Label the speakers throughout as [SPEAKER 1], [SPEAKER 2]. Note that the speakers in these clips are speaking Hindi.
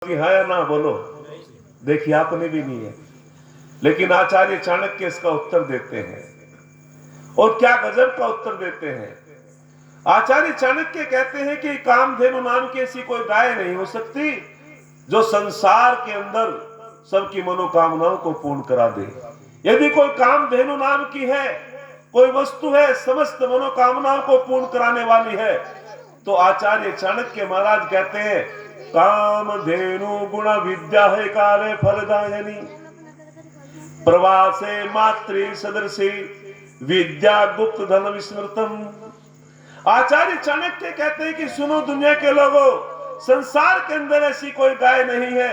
[SPEAKER 1] जी हाँ या ना बोलो। देखिए आपने भी नहीं है, लेकिन आचार्य चाणक्य इसका उत्तर देते हैं और क्या गजब का उत्तर देते हैं। आचार्य चाणक्य कहते हैं कि कामधेनु नाम की ऐसी कोई गाय नहीं हो सकती जो संसार के अंदर सबकी मनोकामनाओं को पूर्ण करा दे। यदि कोई कामधेनु नाम की है, कोई वस्तु है समस्त मनोकामनाओं को पूर्ण कराने वाली है, तो आचार्य चाणक्य महाराज कहते हैं कामधेनु गुण विद्या है काले फलदायनी प्रवासे मातृ सदृशी विद्या गुप्त धन विस्मृतम। आचार्य चाणक्य कहते हैं कि सुनो दुनिया के लोगों, संसार के अंदर ऐसी कोई गाय नहीं है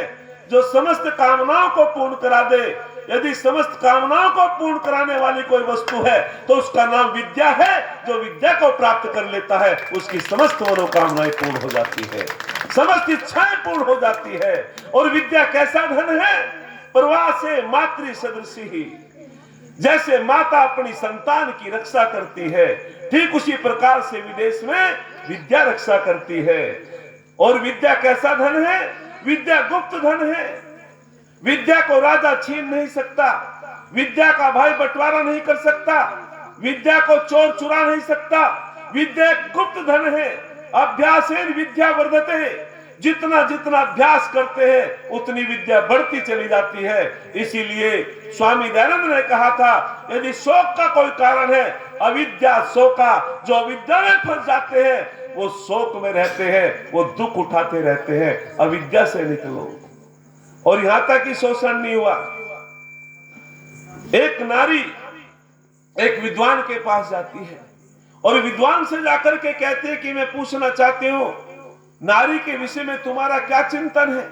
[SPEAKER 1] जो समस्त कामनाओं को पूर्ण करा दे। यदि समस्त कामनाओं को पूर्ण कराने वाली कोई वस्तु है तो उसका नाम विद्या है। जो विद्या को प्राप्त कर लेता है उसकी समस्त मनोकामनाएं पूर्ण हो जाती है, समस्त इच्छाएं पूर्ण हो जाती है। और विद्या कैसा धन है? प्रवासे मातृ सदृशी ही, जैसे माता अपनी संतान की रक्षा करती है, ठीक उसी प्रकार से विदेश में विद्या रक्षा करती है। और विद्या कैसा धन है? विद्या गुप्त धन है। विद्या को राजा छीन नहीं सकता, विद्या का भाई बंटवारा नहीं कर सकता, विद्या को चोर चुरा नहीं सकता। विद्या गुप्त धन है। अभ्यासेन विद्या वर्धते, जितना जितना अभ्यास करते हैं उतनी विद्या बढ़ती चली जाती है। इसीलिए स्वामी दयानंद ने कहा था यदि शोक का कोई कारण है अविद्या शोका, जो अविद्या में फंस जाते हैं वो शोक में रहते हैं, वो दुख उठाते रहते हैं। अविद्या से निकलो। और यहां तक कि शोषण नहीं हुआ। एक नारी एक विद्वान के पास जाती है और विद्वान से जाकर के कहती है कि मैं पूछना चाहती हूं नारी के विषय में तुम्हारा क्या चिंतन है,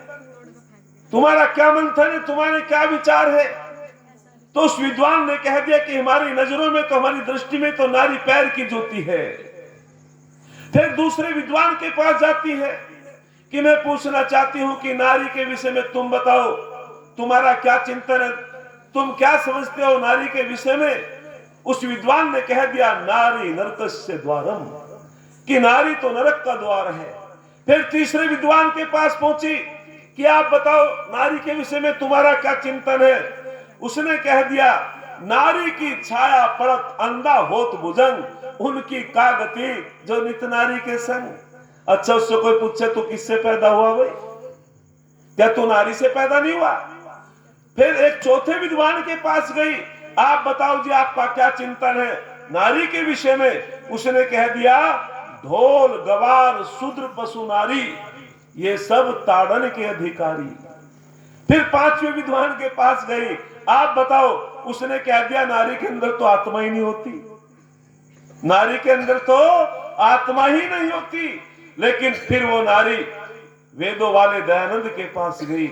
[SPEAKER 1] तुम्हारा क्या मंथन है, तुम्हारे क्या विचार है। तो उस विद्वान ने कह दिया कि हमारी नजरों में तो, हमारी दृष्टि में तो नारी पैर की ज्योति है। फिर दूसरे विद्वान के पास जाती है कि मैं पूछना चाहती हूं कि नारी के विषय में तुम बताओ, तुम्हारा क्या चिंतन है, तुम क्या समझते हो नारी के विषय में। उस विद्वान ने कह दिया नारी नरकस्य द्वारम, कि नारी तो नरक का द्वार है। फिर तीसरे विद्वान के पास पहुंची कि आप बताओ नारी के विषय में तुम्हारा क्या चिंतन है। उसने कह दिया नारी की छाया पड़त अंधा होत भुजंग, उनकी का गति जो नित नारी के संग। अच्छा, उससे कोई पूछे तू किससे पैदा हुआ भाई, क्या तू नारी से पैदा नहीं हुआ? फिर एक चौथे विद्वान के पास गई, आप बताओ जी आपका क्या चिंतन है नारी के विषय में। उसने कह दिया ढोल गवार शूद्र पशु नारी, ये सब ताड़न के अधिकारी। फिर पांचवें विद्वान के पास गई, आप बताओ। उसने कह दिया नारी के अंदर तो आत्मा ही नहीं होती, नारी के अंदर तो आत्मा ही नहीं होती। लेकिन फिर वो नारी वेदों वाले दयानंद के पास गई,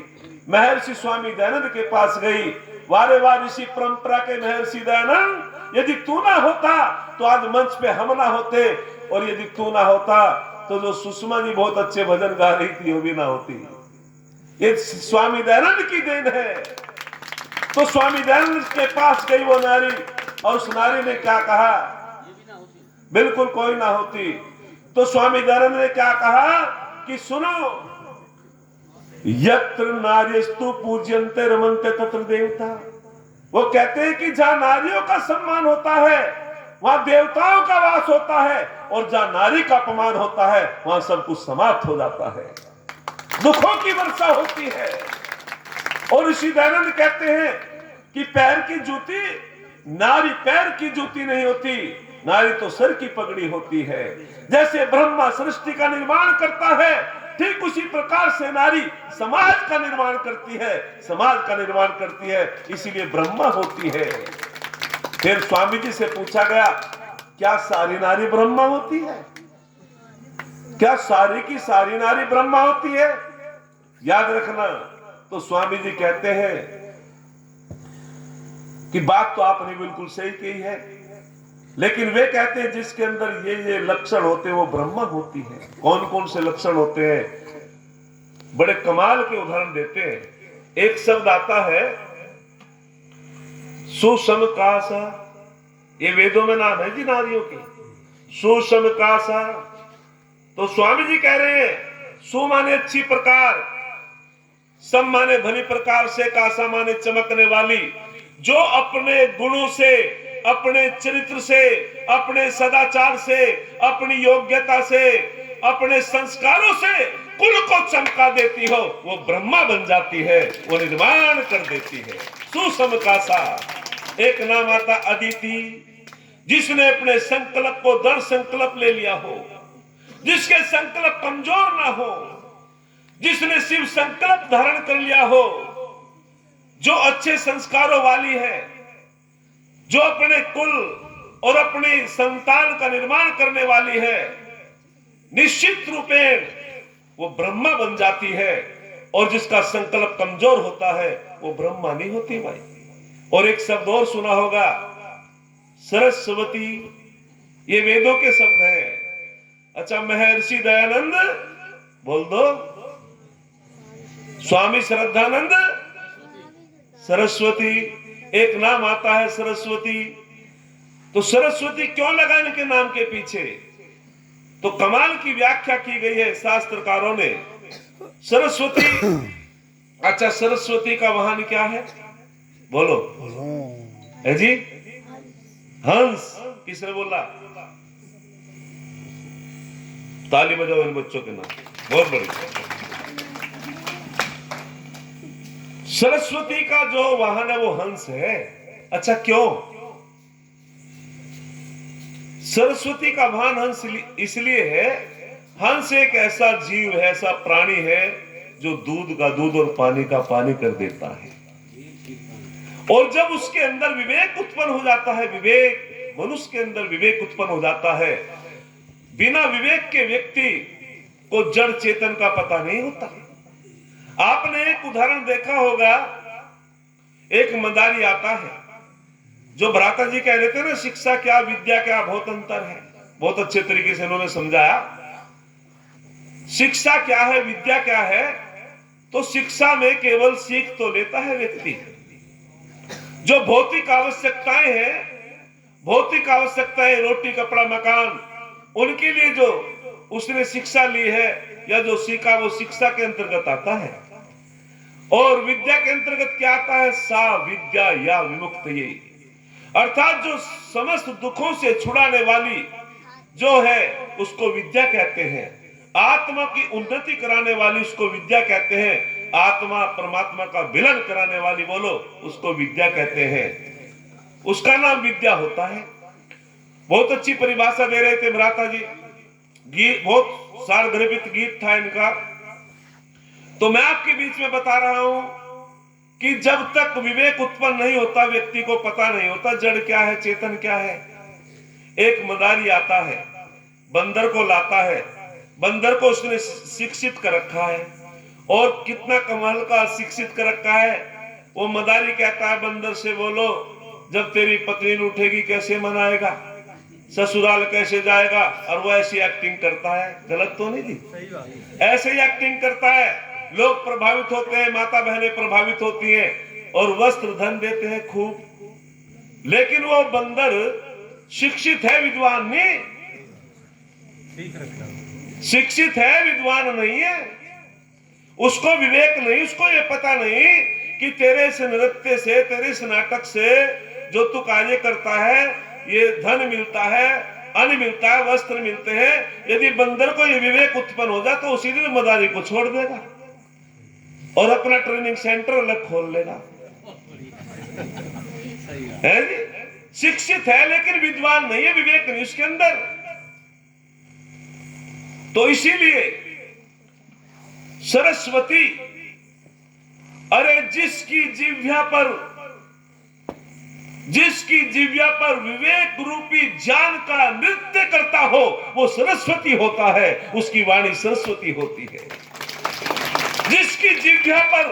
[SPEAKER 1] महर्षि स्वामी दयानंद के पास गई। वारे वार ऋषि परंपरा के महर्षि दयानंद, यदि तू ना होता तो आज मंच पे हम ना होते, और यदि तू ना होता तो जो सुषमा जी बहुत अच्छे भजन गा रही थी वो भी ना होती। ये स्वामी दयानंद की देन है। तो स्वामी दयानंद के पास गई वो नारी, और उस नारी ने क्या कहा, बिल्कुल कोई ना होती। तो स्वामी दयानंद ने क्या कहा कि सुनो, यत्र नार्यस्तु पूज्यन्ते रमन्ते तत्र देवता। वो कहते हैं कि जहां नारियों का सम्मान होता है वहां देवताओं का वास होता है, और जहां नारी का अपमान होता है वहां सब कुछ समाप्त हो जाता है, दुखों की वर्षा होती है। और ऋषि दयानंद कहते हैं कि पैर की जूती, नारी पैर की जूती नहीं होती, नारी तो सर की पगड़ी होती है। जैसे ब्रह्मा सृष्टि का निर्माण करता है, ठीक उसी प्रकार से नारी समाज का निर्माण करती है, समाज का निर्माण करती है, इसीलिए ब्रह्मा होती है। फिर स्वामी जी से पूछा गया क्या सारी नारी ब्रह्मा होती है, क्या सारी की सारी नारी ब्रह्मा होती है? याद रखना। तो स्वामी जी कहते हैं कि बात तो आपने बिल्कुल सही कही है, लेकिन वे कहते हैं जिसके अंदर ये लक्षण होते हैं वो ब्रह्मा होती है। कौन कौन से लक्षण होते हैं? बड़े कमाल के उदाहरण देते हैं। एक शब्द आता है सुसमकासा, ये वेदों में नाम है जी नारियों की, सुसमकासा। तो स्वामी जी कह रहे हैं सु माने अच्छी प्रकार, सम माने भली प्रकार से, कासा माने चमकने वाली, जो अपने गुणों से, अपने चरित्र से, अपने सदाचार से, अपनी योग्यता से, अपने संस्कारों से कुल को चमका देती हो, वो ब्रह्मा बन जाती है, वो निर्माण कर देती है। सुसम कासा। एक नाम आता अदिति, जिसने अपने संकल्प को दृढ़ संकल्प ले लिया हो, जिसके संकल्प कमजोर ना हो, जिसने शिव संकल्प धारण कर लिया हो, जो अच्छे संस्कारों वाली है, जो अपने कुल और अपनी संतान का निर्माण करने वाली है, निश्चित रूपेण वो ब्रह्मा बन जाती है। और जिसका संकल्प कमजोर होता है वो ब्रह्मा नहीं होती भाई। और एक शब्द और सुना होगा, सरस्वती, ये वेदों के शब्द हैं। अच्छा, महर्षि दयानंद बोल दो, स्वामी श्रद्धानंद सरस्वती, एक नाम आता है सरस्वती। तो सरस्वती क्यों लगा इनके नाम के पीछे? तो कमाल की व्याख्या की गई है शास्त्रकारों ने। सरस्वती, अच्छा सरस्वती का वाहन क्या है बोलो? है जी, हंस। किसने बोला? ताली बजाओ इन बच्चों के नाम, बहुत बड़ी। सरस्वती का जो वाहन है वो हंस है। अच्छा क्यों? सरस्वती का वाहन हंस इसलिए है, हंस एक ऐसा जीव है, ऐसा प्राणी है जो दूध का दूध और पानी का पानी कर देता है। और जब उसके अंदर विवेक उत्पन्न हो जाता है, विवेक, मनुष्य के अंदर विवेक उत्पन्न हो जाता है, बिना विवेक के व्यक्ति को जड़ चेतन का पता नहीं होता। आपने एक उदाहरण देखा होगा, एक मदारी आता है, जो भ्राता जी कह रहे थे ना, शिक्षा क्या विद्या क्या, बहुत अंतर है। बहुत अच्छे तरीके से उन्होंने समझाया। शिक्षा क्या है, विद्या क्या है? तो शिक्षा में केवल सीख तो लेता है व्यक्ति, जो भौतिक आवश्यकताएं हैं, भौतिक आवश्यकताएं, रोटी कपड़ा मकान, उनके लिए जो उसने शिक्षा ली है या जो सीखा वो शिक्षा के अंतर्गत आता है। और विद्या के अंतर्गत क्या आता है? सा विद्या या विमुक्त, ये अर्थात जो समस्त दुखों से छुड़ाने वाली जो है उसको विद्या कहते हैं। आत्मा की उन्नति कराने वाली उसको विद्या कहते हैं। आत्मा परमात्मा का विलय कराने वाली बोलो उसको विद्या कहते हैं। उसका नाम विद्या होता है। बहुत अच्छी परिभाषा दे रहे थे भ्राता जी, गीत बहुत सारगर्भित गीत था इनका। तो मैं आपके बीच में बता रहा हूं कि जब तक विवेक उत्पन्न नहीं होता, व्यक्ति को पता नहीं होता जड़ क्या है, चेतन क्या है। एक मदारी आता है, बंदर को लाता है, बंदर को उसने शिक्षित कर रखा है, और कितना कमाल का शिक्षित कर रखा है। वो मदारी कहता है बंदर से, बोलो जब तेरी पत्नी उठेगी कैसे मनाएगा, ससुराल कैसे जाएगा? और वो ऐसी एक्टिंग करता है। गलत तो नहीं थी? ऐसे ही एक्टिंग करता है, लोग प्रभावित होते हैं, माता बहनें प्रभावित होती हैं और वस्त्र धन देते हैं खूब। लेकिन वो बंदर शिक्षित है, विद्वान नहीं, शिक्षित है, विद्वान नहीं है। उसको विवेक नहीं, उसको ये पता नहीं कि तेरे इस नृत्य से, तेरे इस नाटक से जो तू कार्य करता है, ये धन मिलता है, अन्न मिलता है, वस्त्र मिलते हैं। यदि बंदर को ये विवेक उत्पन्न हो जाए तो उसी दिन मदारी को छोड़ देगा और अपना ट्रेनिंग सेंटर अलग खोल लेगा। है जी? शिक्षित है लेकिन विद्वान नहीं है, विवेक नहीं उसके अंदर। तो इसीलिए सरस्वती, अरे जिसकी जिव्या पर विवेक रूपी ज्ञान का नृत्य करता हो वो सरस्वती होता है, उसकी वाणी सरस्वती होती है। जिसकी जिह्वा पर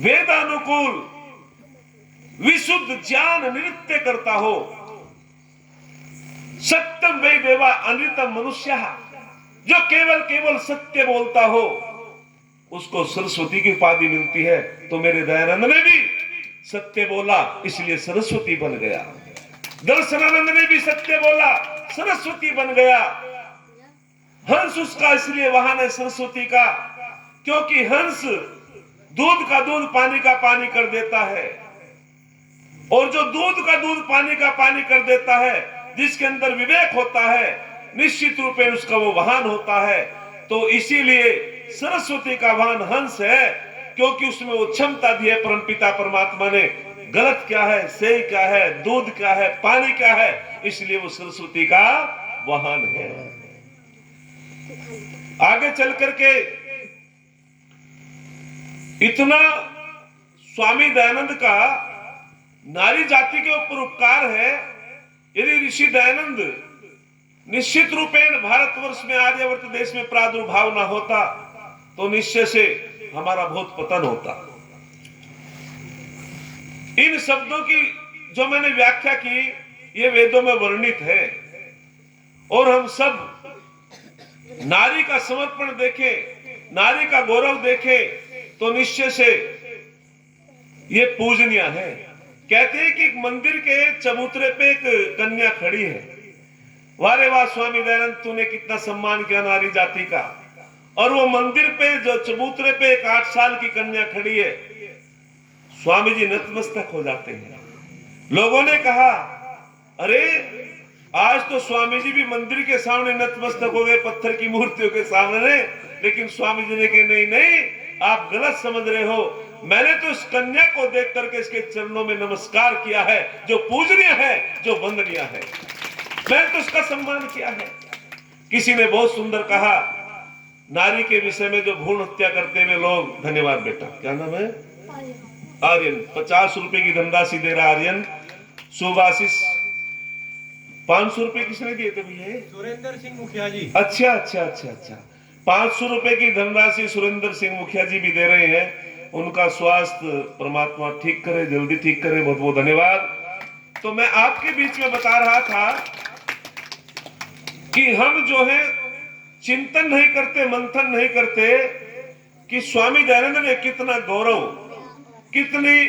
[SPEAKER 1] वेदानुकूल विशुद्ध ज्ञान नृत्य करता हो, सत्यम वे देवा अनृतम मनुष्य, जो केवल सत्य बोलता हो उसको सरस्वती की उपाधि मिलती है। तो मेरे दयानंद ने भी सत्य बोला इसलिए सरस्वती बन गया, दर्शनानंद ने भी सत्य बोला सरस्वती बन गया। हंस उसका इसलिए वाहन है सरस्वती का क्योंकि हंस दूध का दूध पानी का पानी कर देता है, और जो दूध का दूध पानी का पानी कर देता है, जिसके अंदर विवेक होता है, निश्चित रूप में उसका वो वाहन होता है। तो इसीलिए सरस्वती का वाहन हंस है, क्योंकि उसमें वो क्षमता दी है परमपिता परमात्मा ने। गलत क्या है, सही क्या है, दूध क्या है, पानी क्या है, इसलिए वो सरस्वती का वाहन है। आगे चल करके इतना स्वामी दयानंद का नारी जाति के ऊपर उपकार है। यदि ऋषि दयानंद निश्चित रूपेण भारतवर्ष में, आर्यवर्त देश में प्रादुर्भाव न होता तो निश्चय से हमारा बहुत पतन होता। इन शब्दों की जो मैंने व्याख्या की, ये वेदों में वर्णित है, और हम सब नारी का समर्पण देखें, नारी का गौरव देखें, तो निश्चय से ये पूजनीय है। कहते हैं कि एक मंदिर के चबूतरे पे एक कन्या खड़ी है। वारे वाह स्वामी दयानंद, तूने कितना सम्मान किया नारी जाति का। और वो मंदिर पे जो चबूतरे पे एक 8 साल की कन्या खड़ी है, स्वामी जी नतमस्तक हो जाते हैं। लोगों ने कहा, अरे आज तो स्वामी जी भी मंदिर के सामने नतमस्तक हो गए, पत्थर की मूर्तियों के सामने। लेकिन स्वामी जी ने कहा, नहीं नहीं, आप गलत समझ रहे हो। मैंने तो इस कन्या को देख करके इसके चरणों में नमस्कार किया है, जो पूजनीय है, जो वंदनीय है। मैंने तो इसका सम्मान किया है। किसी ने बहुत सुंदर कहा, नारी के विषय में जो भ्रूण हत्या करते हुए लोग, धन्यवाद बेटा, क्या नाम है? आर्यन। 50 रुपए की धनराशि दे रहा आर्यन। सुभाषिस 500 रुपए किसने दिए थे भैया?
[SPEAKER 2] सुरेंद्र सिंह मुखिया जी।
[SPEAKER 1] अच्छा अच्छा अच्छा अच्छा, 500 रुपए की धनराशि सुरेंद्र सिंह मुखिया जी भी दे रहे हैं। उनका स्वास्थ्य परमात्मा ठीक करे, जल्दी ठीक करे, बहुत बहुत धन्यवाद। तो मैं आपके बीच में बता रहा था कि हम जो है चिंतन नहीं करते, मंथन नहीं करते कि स्वामी दयानंद ने कितना गौरव, कितनी